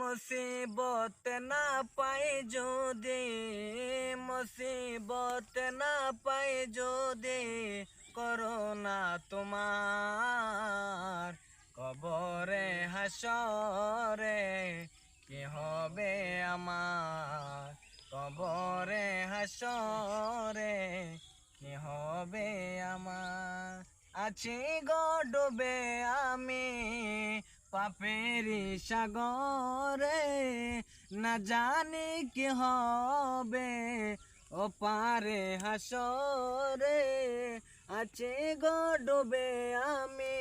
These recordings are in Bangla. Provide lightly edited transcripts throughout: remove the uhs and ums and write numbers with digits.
মুসিবত না পাই যদি, মুসিবত না পাই যদি, করোনা তোমার কবরে হাসরে কি হবে আমার, কবরে হাসরে কি হবে আমার। আছি গো ডুবে আমি পাপেরি সাগরে, না জানি কি হবে ও পারে হাসরে। আছি গো ডুবে আমি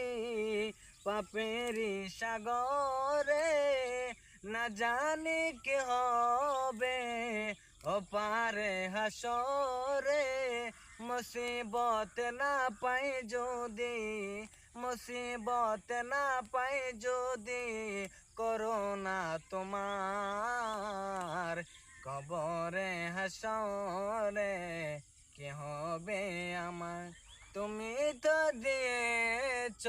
পাপেরি সাগরে, না জানি কি হবে ও পারে হাসরে। মুসিবত না পাই যদি, মুসিবত না পাই যদি, করোনা তোমার কবরে হাসরে কি হবে আমার। তুমি তো দিয়েছ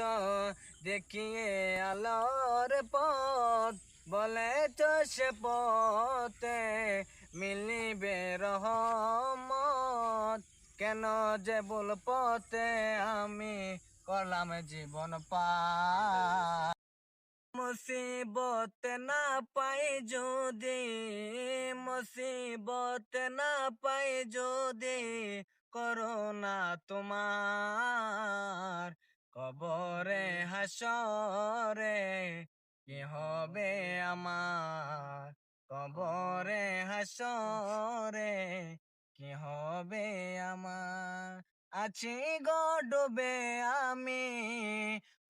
দেখিয়ে আলোর পথ, বলেছ সে পথে মিলিবে রহমত। কেন যে ভুল পথে আমি করলাম জীবন পার। মুসিবত না পাই যদি, মুসিবত না পাই যদি, করোনা তোমার কবরে হাসরে কি হবে আমার, কবরে হাসরে কি হবে আমার। আছি গো ডুবে আমি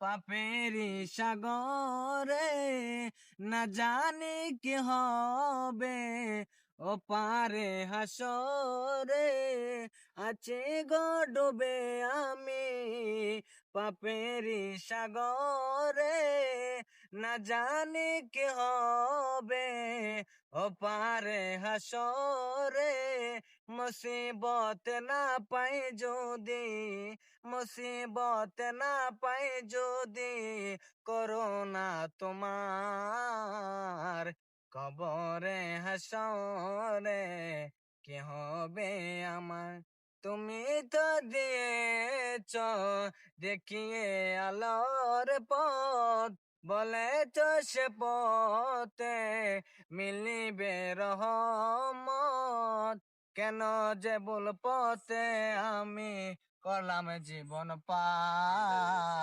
পাপেরি সাগরে, না জানি কি হবে ও পারে হাসরে। আছি গো ডুবে আমি পাপেরি সাগরে, না জানি কি হবে ও পারে হাসরে। মুসিবত না পাই যদি, মুসিবত না পাই যদি, করোনা তোমার কবরে হাসরে কি হবে আমার। তুমি তো দিয়েছ দেখিয়ে আলোর পথ, বলেছ সে পথে মিলিবে রহমত। কেন যে ভুল পথে আমি করলাম জীবন পার।